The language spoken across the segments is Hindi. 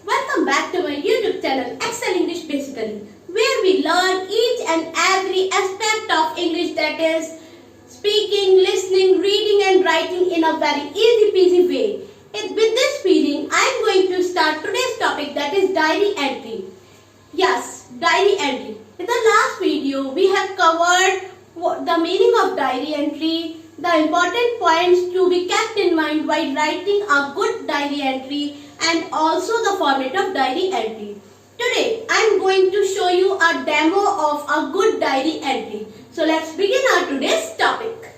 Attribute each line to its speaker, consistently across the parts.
Speaker 1: Welcome back to my YouTube channel Excel English Basically, where we learn each and every aspect of English, that is speaking, listening, reading and writing in a very easy peasy way. With this feeling, I am going to start today's topic, that is diary entry. Yes, diary entry. In the last video, we have covered the meaning of diary entry, the important points to be kept in mind while writing a good diary entry, and also the format of diary entry. Today, I am going to show you a demo of a good diary entry. So let's begin our today's topic.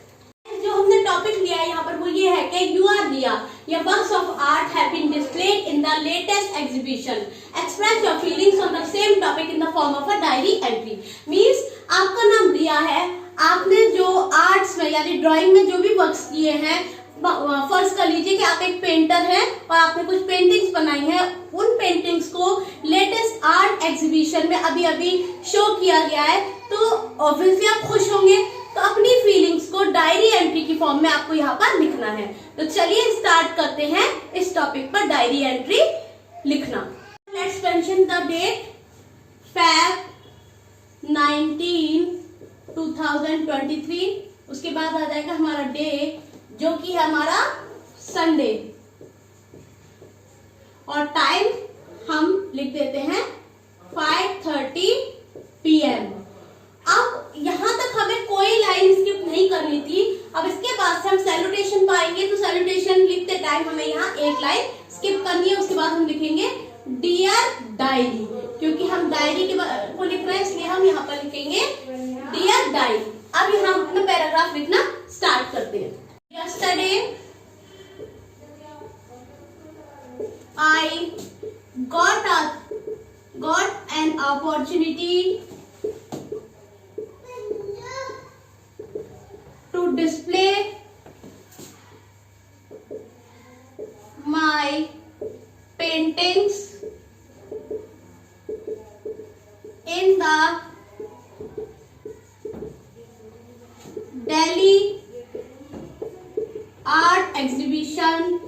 Speaker 1: जो हमने टॉपिक लिया है यहाँ पर वो ये है कि you are Riya, your works of art have been displayed in the latest exhibition. Express your feelings on the same topic in the form of a diary entry. Means आपका नाम रिया है, आपने जो आर्ट्स में यानी ड्राइंग में जो भी वर्क्स किए हैं, फर्ज कर लीजिए कि आप एक पेंटर हैं और आपने कुछ पेंटिंग्स बनाई हैं, उन पेंटिंग्स को लेटेस्ट आर्ट एग्जीबिशन में अभी अभी शो किया गया है, तो ऑब्वियसली आप खुश होंगे, तो अपनी फीलिंग्स को डायरी एंट्री की फॉर्म में आपको यहाँ पर लिखना है। तो चलिए स्टार्ट करते हैं इस टॉपिक पर डायरी एंट्री लिखना। Let's mention the date Feb 19, 2023। उसके बाद आ जाएगा हमारा डे जो कि है हमारा संडे, और टाइम हम लिख देते हैं 5:30 PM। अब यहाँ तक हमें कोई लाइन स्किप नहीं करनी थी। अब इसके बाद से हम सैल्यूटेशन पाएंगे, तो सैल्यूटेशन लिखते टाइम हमें यहाँ एक लाइन स्किप करनी है। उसके बाद हम लिखेंगे डियर डायरी, क्योंकि हम डायरी को लिख रहे हैं इसलिए हम यहाँ पर लिखेंगे डियर डायरी। अब यहाँ अपना पैराग्राफ लिखना स्टार्ट करते हैं। Yesterday I got an opportunity to display my paintings in the Delhi art exhibition.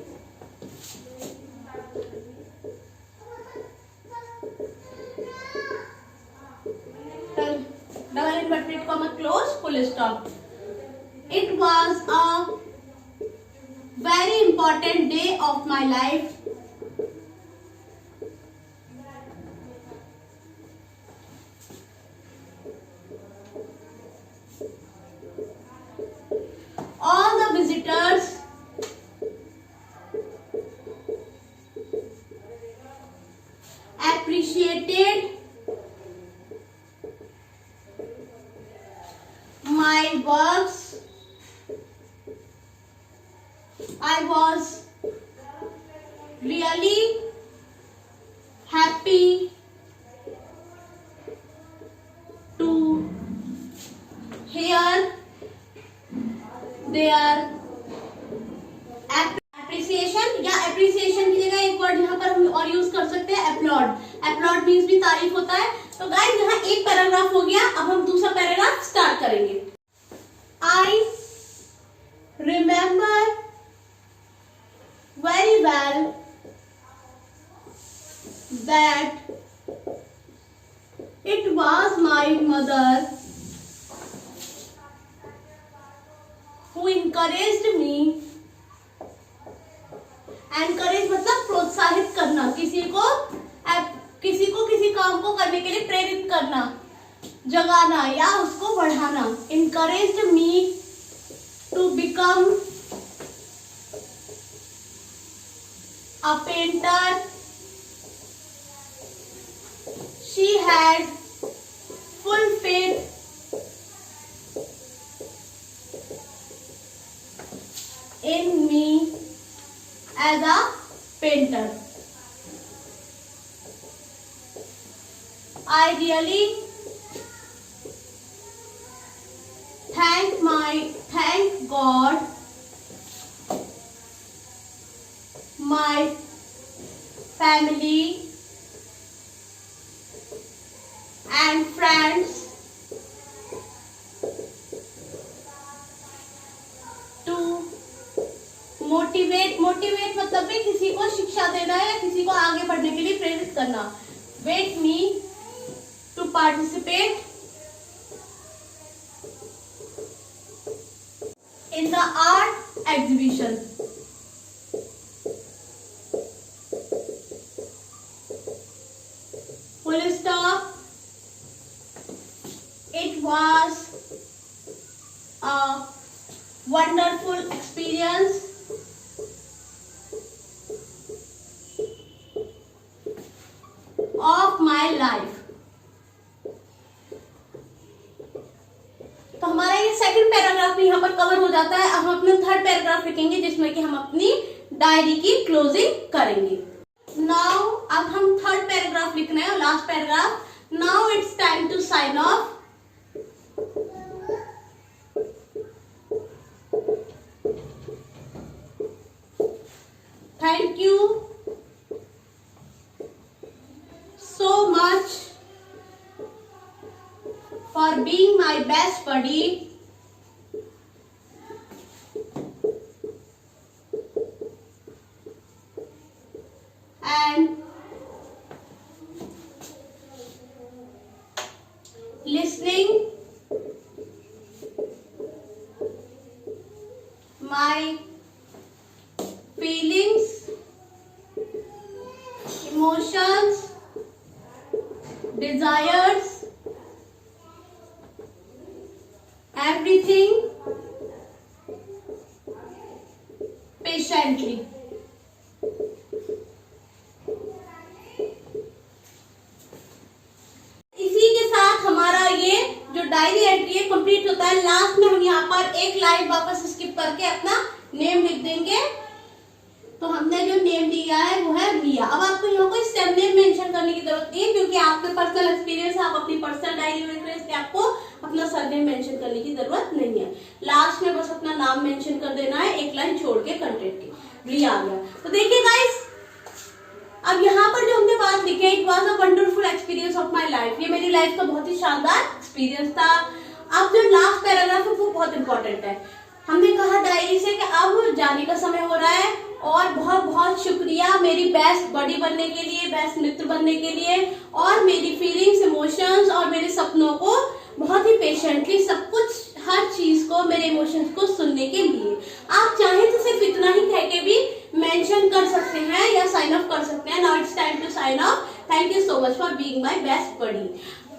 Speaker 1: Double inverted comma close full stop. It was a very important day of my life. All the visitors appreciated my works. I was really happy to hear their appreciation, या appreciation की जगह एक वर्ड यहाँ पर हम और यूज कर सकते हैं applaud. Applaud मीन्स भी तारीफ होता है। तो गाइस यहाँ एक पैराग्राफ हो गया, अब हम दूसरा पैराग्राफ स्टार्ट करेंगे। I remember very well that it was my mother who encouraged me. Encourage मतलब प्रोत्साहित करना, किसी को किसी काम को करने के लिए प्रेरित करना, जगाना या उसको बढ़ाना। Encouraged me to become a painter. She had full faith in me as a painter. I really thank God, my family and friends motivate मतलब भी किसी को शिक्षा देना है या किसी को आगे बढ़ने के लिए प्रेरित करना। Wait me to participate in the art exhibition. Full stop. It was a wonderful experience. Of my life. तो हमारा ये सेकंड पैराग्राफ यहाँ पर कवर हो जाता है। अब हम अपना थर्ड पैराग्राफ लिखेंगे जिसमें कि हम अपनी डायरी की क्लोजिंग करेंगे। नाउ अब हम थर्ड पैराग्राफ लिखना है और last paragraph. Now it's time to sign off. Thank you so much for being my best buddy and listening my feelings, emotions, desires, everything patiently. इसी के साथ हमारा ये जो डायरी एंट्री है कंप्लीट होता है। लास्ट में हम यहाँ पर एक लाइन वापस स्किप करके अपना नेम लिख देंगे। तो हमने जो नेम दिया है वो है रिया। अब आपको यहाँ कोई स्टेप नेम मेंशन करने की जरूरत नहीं है क्योंकि आपके पर्सनल एक्सपीरियंस है, आप अपनी पर्सनल डायरी में लिख रहे हैं, इसलिए आपको अपना सरनेम मेंशन करने की जरूरत नहीं है। लास्ट में बस अपना नाम मेंशन कर देना है एक लाइन छोड़ के कंटेंट की। रिया आ गया। तो देखिए गाइस, अब यहाँ पर जो हमने बात लिखी है, it was a wonderful experience of my life. ये मेरी लाइफ का बहुत ही शानदार एक्सपीरियंस था। अब जो लास्ट पैराग्राफ है वो बहुत इंपॉर्टेंट है। हमने कहा डायरी से कि अब जाने का समय हो रहा है और बहुत बहुत शुक्रिया मेरी बेस्ट बडी बनने के लिए, बेस्ट मित्र बनने के लिए और मेरी फीलिंग्स, इमोशंस और मेरे सपनों को बहुत ही पेशेंटली सब कुछ, हर चीज को, मेरे इमोशंस को सुनने के लिए। आप चाहें तो सिर्फ इतना ही कह के भी मेंशन कर सकते हैं या साइन ऑफ कर सकते हैं। Now it's time to sign off. Thank you so much for being my best buddy.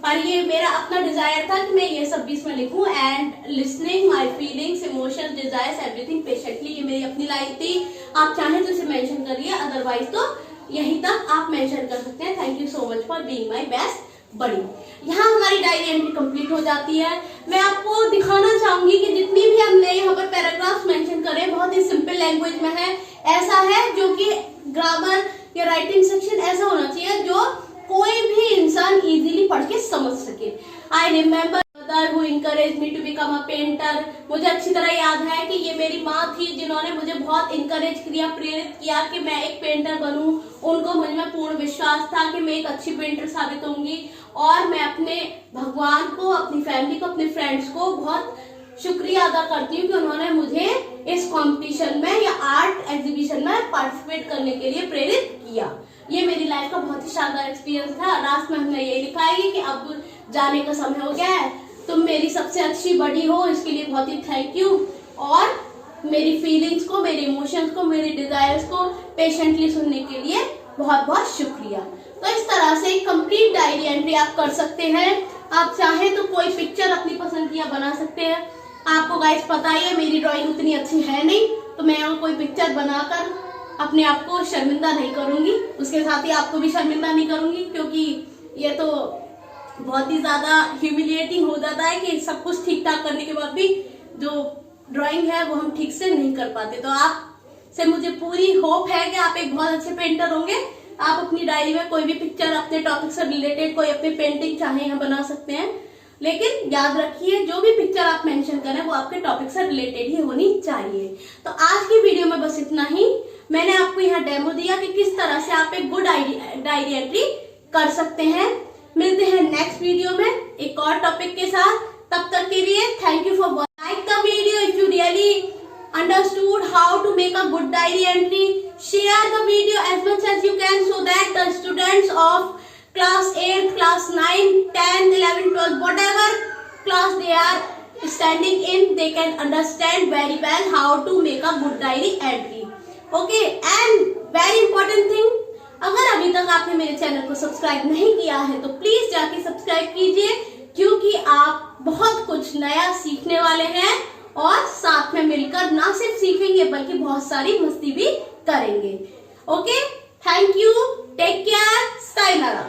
Speaker 1: पर ये मेरा अपना डिजायर था कि मैं ये सब बीच में लिखूं। And listening my feelings, emotions, desires, everything patiently, ये मेरी अपनी लाइन थी। आप चाहें तो इसे मेंशन करिए, अदरवाइज तो यहीं तक आप मेंशन कर सकते हैं। Thank you so much for being my best बड़ी। यहाँ हमारी डायरी एंट्री कंप्लीट हो जाती है। मैं आपको दिखाना चाहूंगी कि जितनी भी हमने यहाँ पर पैराग्राफ्स मेंशन करे बहुत ही सिंपल लैंग्वेज में है। ऐसा है जो कि ग्रामर या राइटिंग सेक्शन ऐसा होना चाहिए जो कोई भी इंसान इजीली पढ़ के समझ सके। I remember mother who encourage me to become a painter. मुझे अच्छी तरह याद है कि ये मेरी माँ थी जिन्होंने मुझे बहुत इनकरेज किया, प्रेरित किया कि मैं एक पेंटर बनूं। उनको मुझ में पूर्ण विश्वास था कि मैं एक अच्छी पेंटर साबित होंगी और मैं अपने भगवान को, अपनी फैमिली को, अपने फ्रेंड्स को बहुत शुक्रिया अदा करती हूँ कि उन्होंने मुझे इस कंपटीशन में या आर्ट एग्जीबिशन में पार्टिसिपेट करने के लिए प्रेरित किया। ये मेरी लाइफ का बहुत ही शानदार एक्सपीरियंस था। लास्ट में हमने ये लिखा है कि अब जाने का समय हो गया है, तुम मेरी सबसे अच्छी बड़ी हो, इसके लिए बहुत ही थैंक यू और मेरी फीलिंग्स को, मेरे इमोशंस को, मेरे डिजायर्स को पेशेंटली सुनने के लिए बहुत बहुत शुक्रिया। तो इस तरह से एक कंप्लीट डायरी एंट्री आप कर सकते हैं। आप चाहें तो कोई पिक्चर अपनी पसंद की बना सकते हैं। आपको गाइस पता ही है मेरी ड्राइंग उतनी अच्छी है नहीं, तो मैं कोई पिक्चर बनाकर अपने आप को शर्मिंदा नहीं करूंगी, उसके साथ ही आपको भी शर्मिंदा नहीं करूंगी, क्योंकि ये तो बहुत ही ज्यादा ह्यूमिलिएटिंग हो जाता है कि सब कुछ ठीक ठाक करने के बाद भी जो ड्राइंग है वो हम ठीक से नहीं कर पाते। तो आप से मुझे पूरी होप है कि आप एक बहुत अच्छे पेंटर होंगे। आप अपनी डायरी में कोई भी पिक्चर अपने टॉपिक से रिलेटेड, कोई अपनी पेंटिंग चाहे यहाँ बना सकते हैं, लेकिन याद रखिए जो भी पिक्चर आप मेंशन करें वो आपके टॉपिक से रिलेटेड ही होनी चाहिए। तो आज की वीडियो में बस इतना ही। मैंने आपको यहाँ डेमो दिया कि किस तरह से आप एक गुड डायरी एंट्री कर सकते हैं। मिलते हैं नेक्स्ट वीडियो में एक और टॉपिक के साथ। तब तक के लिए thank you for like the video. If you really understood how to make a good diary entry, share the video as much as you can so that the students students of class 8, class 9, 10, 11, 12, whatever class they are standing in, they can understand very well how to make a good diary entry. Okay, and very important thing, अगर अभी तक आपने मेरे चैनल को सब्सक्राइब नहीं किया है तो प्लीज जाके सब्सक्राइब कीजिए, क्योंकि आप बहुत कुछ नया सीखने वाले हैं और साथ में मिलकर ना सिर्फ सीखेंगे बल्कि बहुत सारी मस्ती भी करेंगे. Okay, thank you, take care, sayonara.